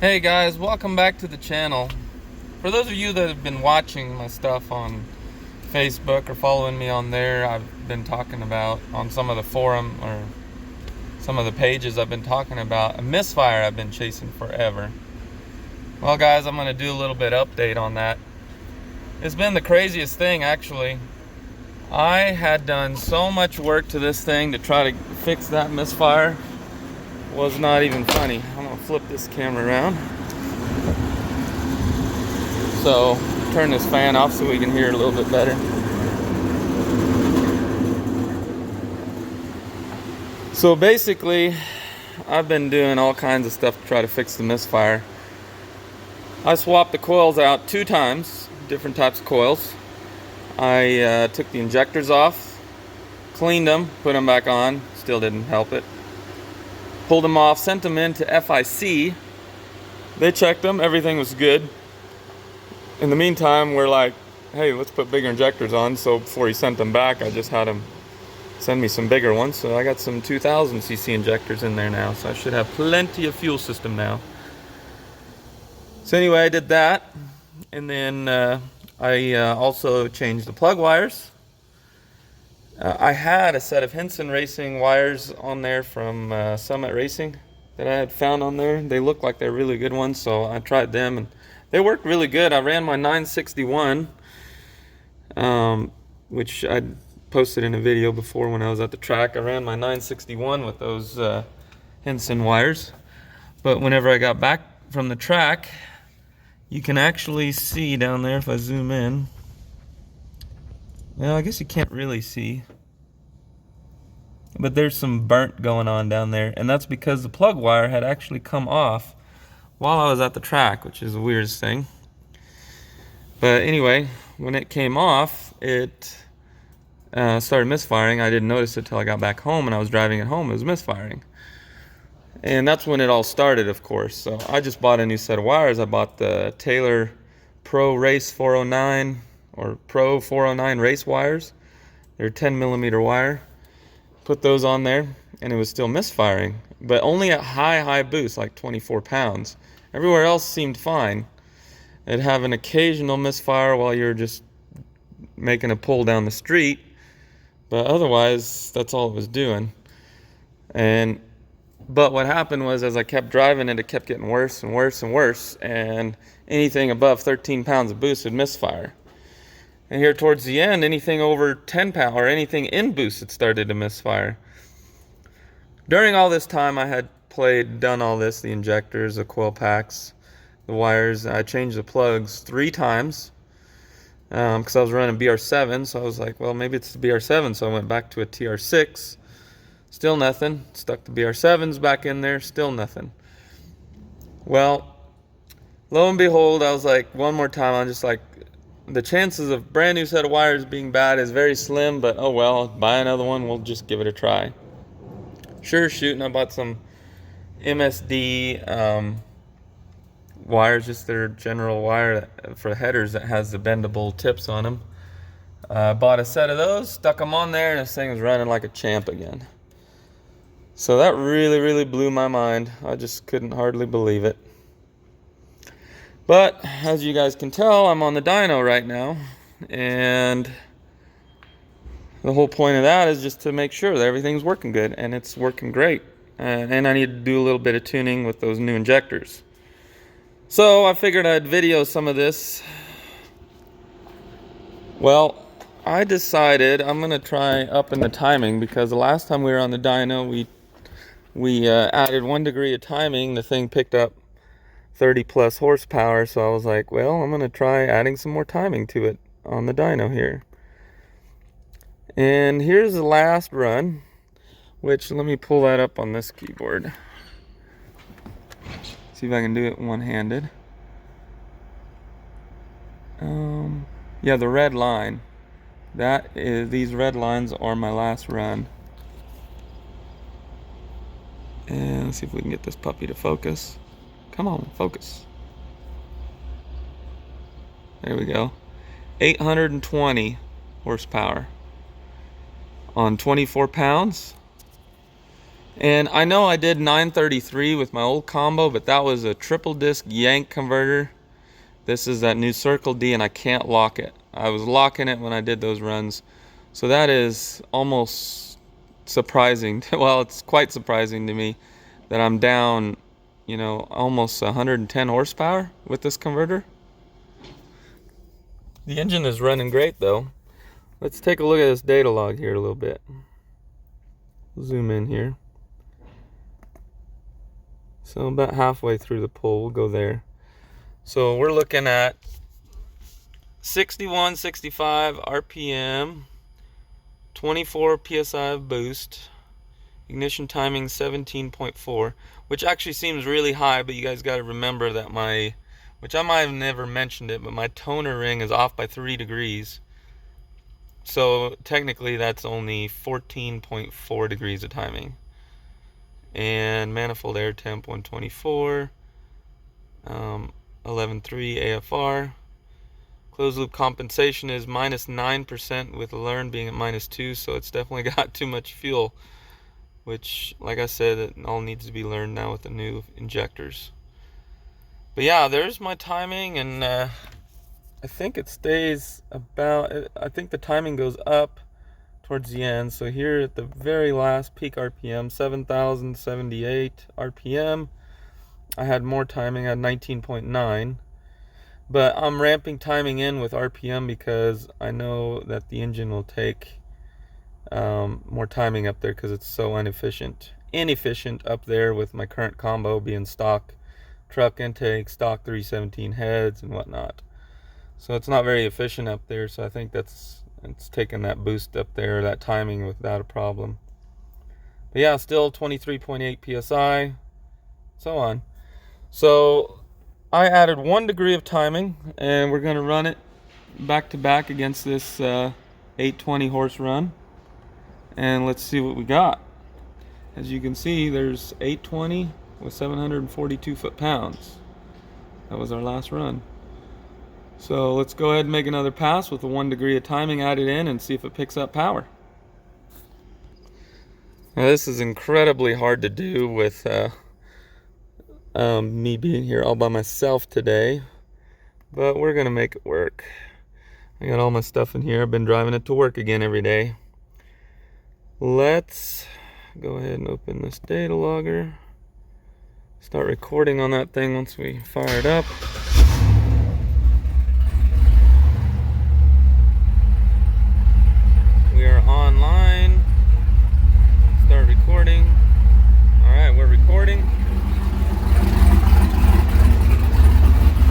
Hey guys, welcome back to the channel. For those of you that have been watching my stuff on Facebook or following me on there, I've been talking about on some of the forum or some of the pages, I've been talking about a misfire I've been chasing forever. Well guys, I'm going to do a little bit update on that. It's been the craziest thing actually. I had done so much work to this thing to try to fix that misfire. It was not even funny. I'm going to flip this camera around. So turn this fan off so we can hear it a little bit better. So basically, I've been doing all kinds of stuff to try to fix the misfire. I swapped the coils out 2 times, different types of coils. I took the injectors off, cleaned them, put them back on, still didn't help it. Pulled them off, sent them in to FIC. They checked them, everything was good. In the meantime, we're like, hey, let's put bigger injectors on. So before he sent them back, I just had him send me some bigger ones. So I got some 2000cc injectors in there now. So I should have plenty of fuel system now. So anyway, I did that. And then I also changed the plug wires. I had a set of Henson Racing wires on there from Summit Racing that I had found on there. They look like they're really good ones. So I tried them and they worked really good. I ran my 961, which I posted in a video before when I was at the track. I ran my 961 with those Henson wires. But whenever I got back from the track, you can actually see down there if I zoom in. Well, I guess you can't really see. But there's some burnt going on down there. And that's because the plug wire had actually come off while I was at the track, which is the weirdest thing. But anyway, when it came off, it started misfiring. I didn't notice it till I got back home, and I was driving it home. It was misfiring. And that's when it all started, of course. So I just bought a new set of wires. I bought the Taylor Pro Race 409 or Pro 409 race wires. They're 10 millimeter wire. Put those on there, and it was still misfiring, but only at high boost, like 24 pounds. Everywhere else seemed fine. It'd have an occasional misfire while you're just making a pull down the street, but otherwise, that's all it was doing. But what happened was, as I kept driving it, it kept getting worse and worse and worse, and anything above 13 pounds of boost would misfire. And here towards the end, anything over 10 pounds or anything in boost, it started to misfire. During all this time, I had done all this, the injectors, the coil packs, the wires. I changed the plugs 3 times because I was running BR7. So I was like, well, maybe it's the BR7. So I went back to a TR6. Still nothing. Stuck the BR7s back in there. Still nothing. Well, lo and behold, I was like, one more time. I'm just like, the chances of brand new set of wires being bad is very slim, but oh well, buy another one. We'll just give it a try. Sure shooting, I bought some MSD wires, just their general wire for headers that has the bendable tips on them. Bought a set of those, stuck them on there, and this thing was running like a champ again. So that really blew my mind. I just couldn't hardly believe it. But as you guys can tell, I'm on the dyno right now, and the whole point of that is just to make sure that everything's working good, and it's working great. And I need to do a little bit of tuning with those new injectors. So I figured I'd video some of this. Well, I decided I'm going to try upping the timing, because the last time we were on the dyno, we added 1 degree of timing. The thing picked up 30 plus horsepower, so I was like, well, I'm going to try adding some more timing to it on the dyno here. And here's the last run, which let me pull that up on this keyboard. See if I can do it one-handed. Yeah, the red line. These red lines are my last run. And let's see if we can get this puppy to focus. Come on, focus. There we go. 820 horsepower on 24 pounds. And I know I did 933 with my old combo, but that was a triple disc yank converter. This is that new Circle D, and I can't lock it. I was locking it when I did those runs. So that is almost surprising. Well, it's quite surprising to me that I'm down, you know, almost 110 horsepower with this converter. The engine is running great though. Let's take a look at this data log here a little bit. Zoom in here. So about halfway through the pull, we'll go there. So we're looking at 61, 65 RPM, 24 PSI of boost, ignition timing 17.4, which actually seems really high, but you guys got to remember that which I might have never mentioned it, but my toner ring is off by 3 degrees. So technically that's only 14.4 degrees of timing. And manifold air temp 124, 11.3 AFR. Closed loop compensation is -9% with learn being at -2, so it's definitely got too much fuel, which, like I said, it all needs to be learned now with the new injectors. But yeah, there's my timing, and I think it stays about, I think the timing goes up towards the end. So here at the very last peak RPM, 7,078 RPM, I had more timing, I had 19.9. But I'm ramping timing in with RPM because I know that the engine will take more timing up there because it's so inefficient up there with my current combo being stock truck intake, stock 317 heads and whatnot. So it's not very efficient up there, so I think it's taking that boost up there, that timing, without a problem. But yeah, still 23.8 PSI, so on. So I added 1 degree of timing, and we're going to run it back to back against this 820 horse run, and let's see what we got. As you can see, there's 820 with 742 foot-pounds. That was our last run. So let's go ahead and make another pass with the 1 degree of timing added in and see if it picks up power. Now this is incredibly hard to do with me being here all by myself today, but we're gonna make it work. I got all my stuff in here. I've been driving it to work again every day. Let's go ahead and open this data logger. Start recording on that thing once we fire it up. We are online. Start recording. Alright, we're recording.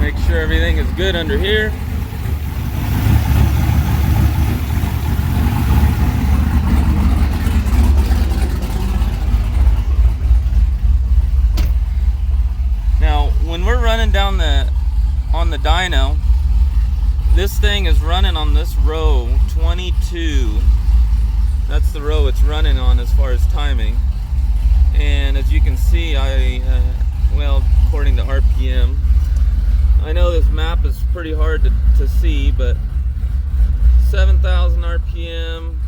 Make sure everything is good under here. Now, when we're running down on the dyno, this thing is running on this row 22. That's the row it's running on as far as timing. And as you can see, well, according to RPM, I know this map is pretty hard to see, but 7,000 RPM.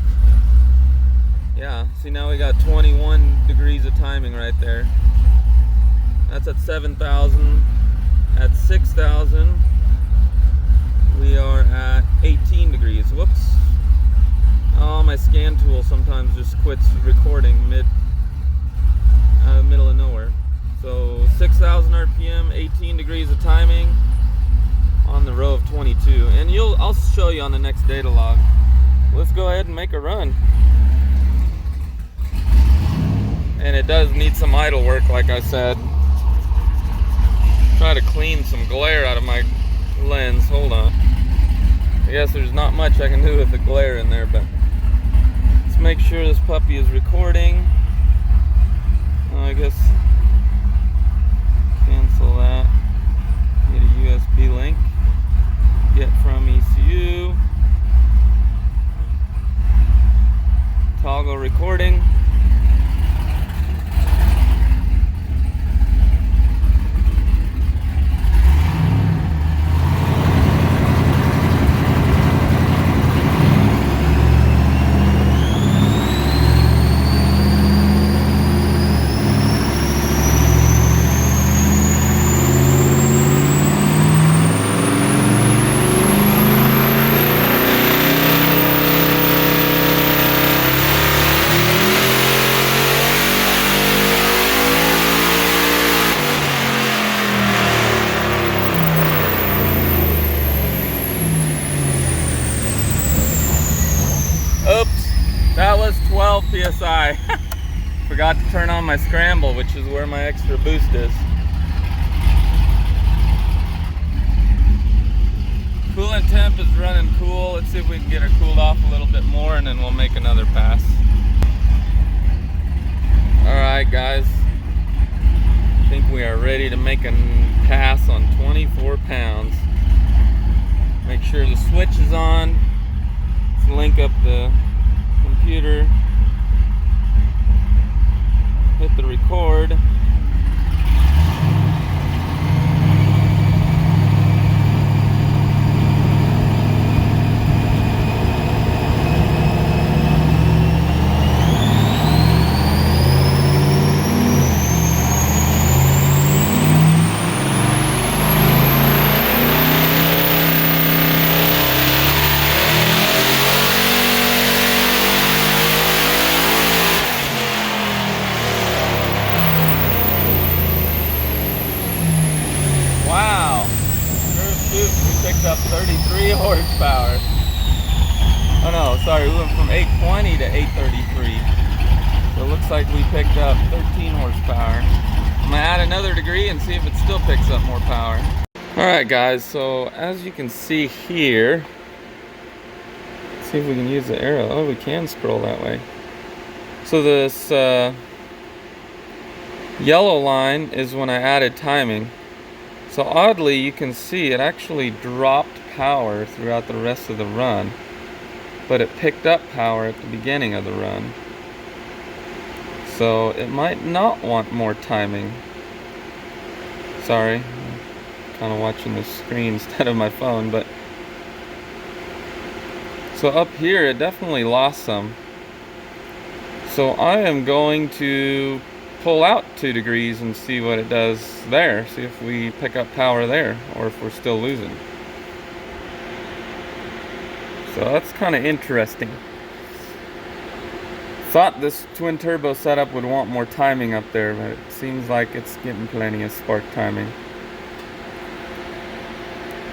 Yeah, see, now we got 21 degrees of timing right there. That's at 7,000. At 6,000, we are at 18 degrees. Whoops. Oh, my scan tool sometimes just quits recording middle of nowhere. So 6,000 RPM, 18 degrees of timing on the row of 22. And I'll show you on the next data log. Let's go ahead and make a run. And it does need some idle work, like I said. Try to clean some glare out of my lens. Hold on. I guess there's not much I can do with the glare in there, but let's make sure this puppy is recording. I guess cancel that. Get a USB link. Get from ECU. Toggle recording. PSI. Forgot to turn on my scramble, which is where my extra boost is. Coolant temp is running cool. Let's see if we can get her cooled off a little bit more, and then we'll make another pass. Alright guys, I think we are ready to make a pass on 24 pounds. Make sure the switch is on. Let's link up the computer. Hit the record. Up 33 horsepower. Oh no, sorry, we went from 820 to 833. So it looks like we picked up 13 horsepower. I'm gonna add another degree and see if it still picks up more power. Alright guys, so as you can see here, let's see if we can use the arrow. Oh, we can scroll that way. So this yellow line is when I added timing. So oddly, you can see it actually dropped power throughout the rest of the run, but it picked up power at the beginning of the run. So it might not want more timing. Sorry, I'm kind of watching the screen instead of my phone, but so up here it definitely lost some. So I am going to pull out 2 degrees and see what it does there. See if we pick up power there or if we're still losing. So that's kind of interesting. Thought this twin turbo setup would want more timing up there, but it seems like it's getting plenty of spark timing.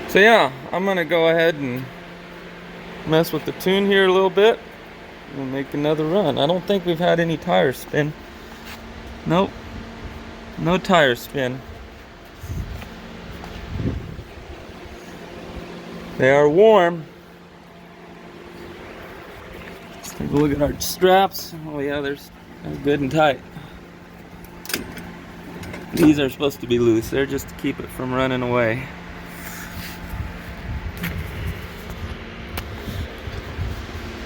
So yeah, I'm gonna go ahead and mess with the tune here a little bit and make another run. I don't think we've had any tire spin. Nope, no tire spin. They are warm. Let's take a look at our straps. Oh yeah, they're good and tight. These are supposed to be loose. They're just to keep it from running away.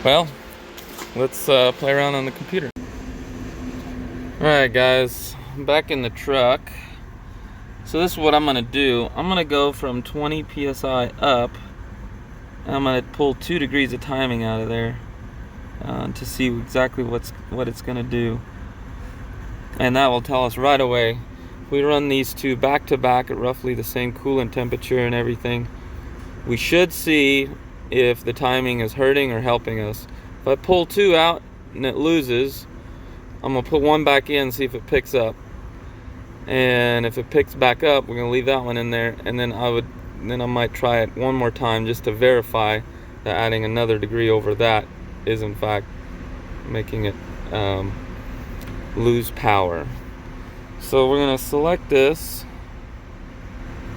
Well, let's play around on the computer. Alright guys, I'm back in the truck. So this is what I'm going to do. I'm going to go from 20 PSI up, and I'm going to pull 2 degrees of timing out of there to see exactly what it's going to do. And that will tell us right away. If we run these two back to back at roughly the same coolant temperature and everything, we should see if the timing is hurting or helping us. If I pull 2 out and it loses, I'm gonna put 1 back in and see if it picks up. And if it picks back up, we're gonna leave that one in there, and then I might try it one more time just to verify that adding another degree over that is in fact making it lose power. So we're gonna select this,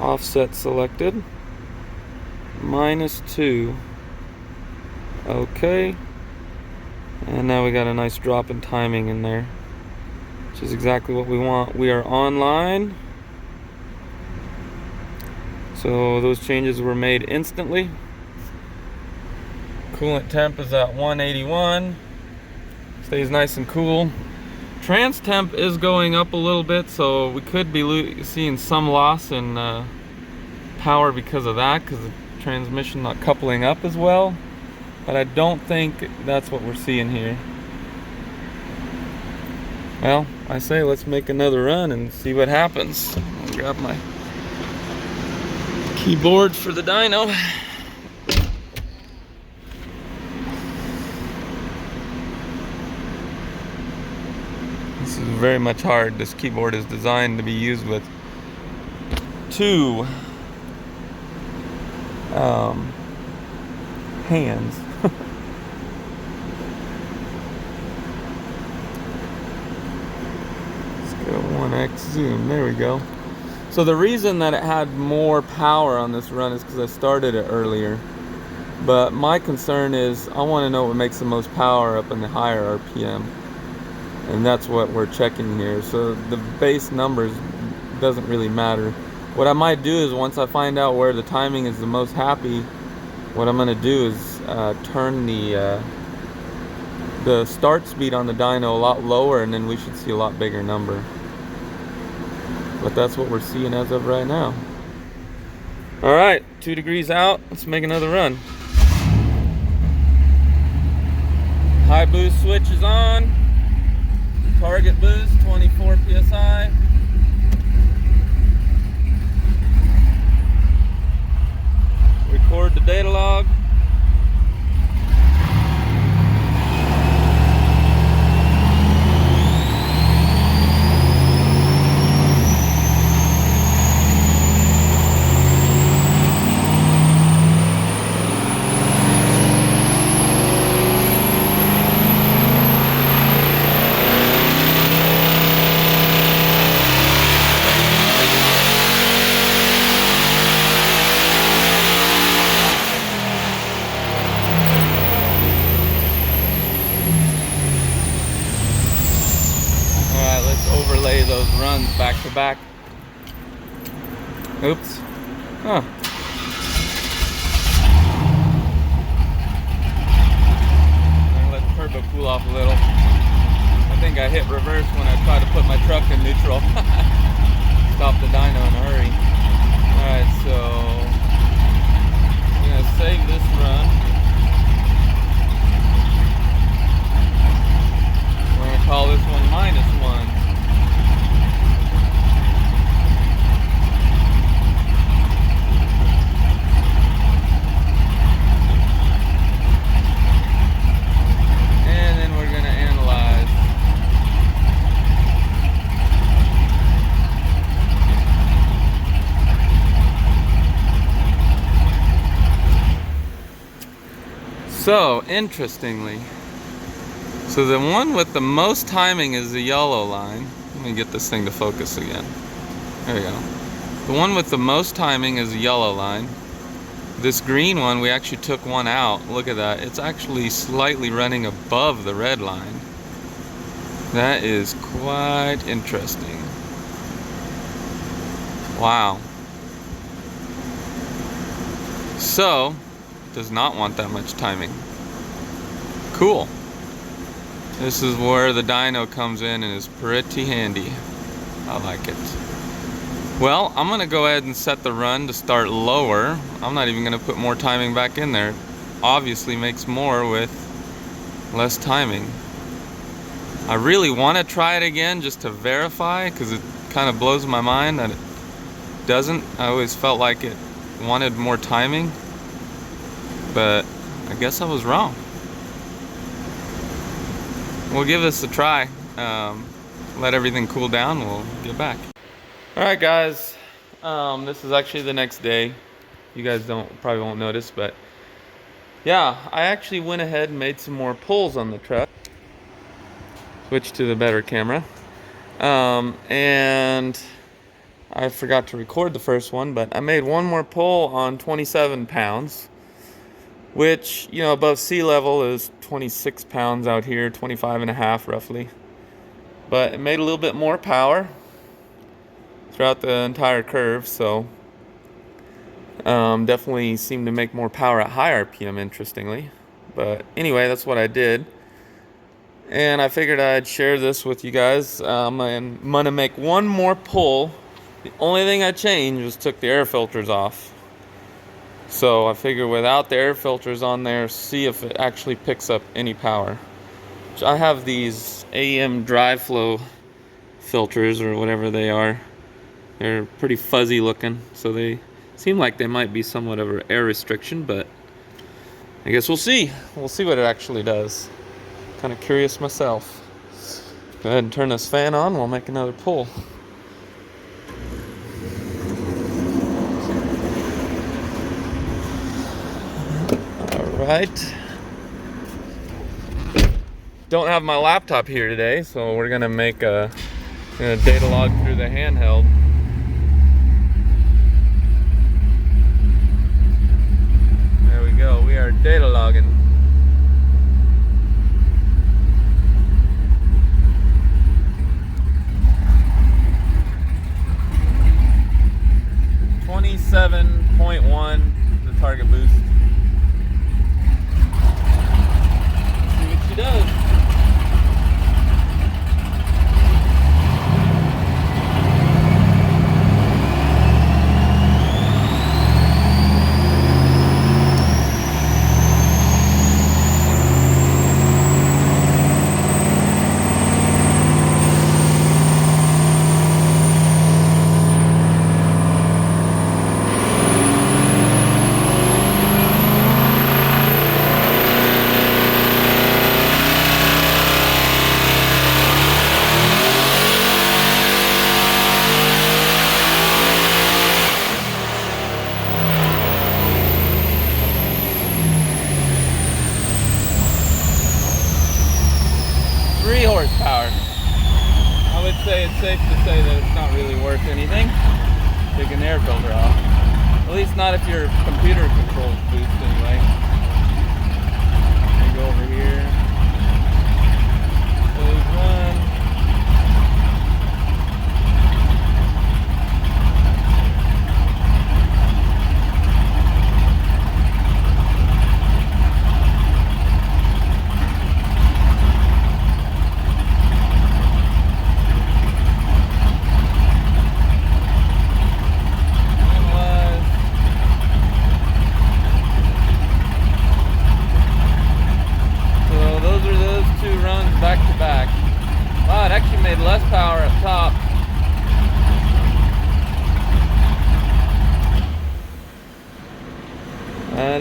offset selected, -2. Okay. And now we got a nice drop in timing in there, which is exactly what we want. We are online. So those changes were made instantly. Coolant temp is at 181. Stays nice and cool. Trans temp is going up a little bit, so we could be seeing some loss in power because of that, because the transmission not coupling up as well. But I don't think that's what we're seeing here. Well, I say let's make another run and see what happens. I'll grab my keyboard for the dyno. This is very much hard. This keyboard is designed to be used with 2 hands. 1x zoom, there we go. So the reason that it had more power on this run is because I started it earlier. But my concern is I want to know what makes the most power up in the higher RPM. And that's what we're checking here. So the base numbers doesn't really matter. What I might do is once I find out where the timing is the most happy, what I'm going to do is turn the start speed on the dyno a lot lower, and then we should see a lot bigger number. But that's what we're seeing as of right now. Alright, 2 degrees out, let's make another run. High boost switch is on. Target boost, 24 PSI. Record the data log. Overlay those runs back to back. Oops. Huh. I'm gonna let the turbo cool off a little. I think I hit reverse when I tried to put my truck in neutral. Stop the dyno in a hurry. Alright, so I'm gonna save this run. We're gonna call this one -1. So, interestingly, so the one with the most timing is the yellow line. Let me get this thing to focus again. There we go. The one with the most timing is the yellow line. This green one, we actually took one out. Look at that. It's actually slightly running above the red line. That is quite interesting. Wow. So, does not want that much timing. Cool. This is where the dyno comes in and is pretty handy. I like it. Well, I'm gonna go ahead and set the run to start lower. I'm not even gonna put more timing back in there. Obviously makes more with less timing. I really want to try it again just to verify, because it kind of blows my mind that it doesn't. I always felt like it wanted more timing, but I guess I was wrong. We'll give this a try. Let everything cool down, we'll get back. Alright guys, this is actually the next day. You guys probably won't notice, but yeah, I actually went ahead and made some more pulls on the truck. Switch to the better camera. And I forgot to record the first one, but I made one more pull on 27 pounds, which, you know, above sea level is 26 pounds out here, 25 and a half roughly. But it made a little bit more power throughout the entire curve, so definitely seemed to make more power at high RPM, interestingly. But anyway, that's what I did. And I figured I'd share this with you guys. I'm gonna make one more pull. The only thing I changed was took the air filters off. So I figured without the air filters on there, see if it actually picks up any power. So I have these AM dry flow filters, or whatever they are. They're pretty fuzzy looking, so they seem like they might be somewhat of an air restriction, but I guess we'll see. We'll see what it actually does. Kind of curious myself. Go ahead and turn this fan on. We'll make another pull. All right. Don't have my laptop here today, so we're gonna make a Gonna data log through the handheld. There we go. We are data logging. .1, the target boost. See what she does. Horsepower. I would say it's safe to say that it's not really worth anything. Take an air filter off. At least not if your computer controls boost anyway. Let me go over here. Close run. Back to back. Wow, it actually made less power up top.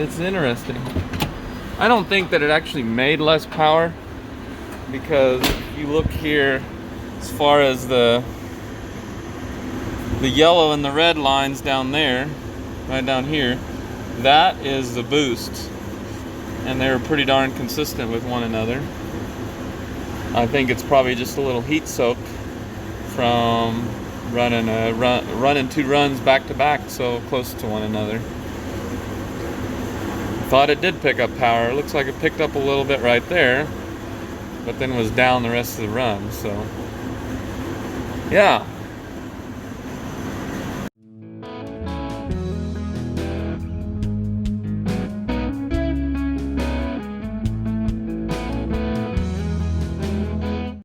It's interesting. I don't think that it actually made less power, because if you look here, as far as the yellow and the red lines down there, right down here, that is the boost, and they were pretty darn consistent with one another. I think it's probably just a little heat soak from running two runs back to back so close to one another. Thought it did pick up power. It looks like it picked up a little bit right there, but then was down the rest of the run. So yeah,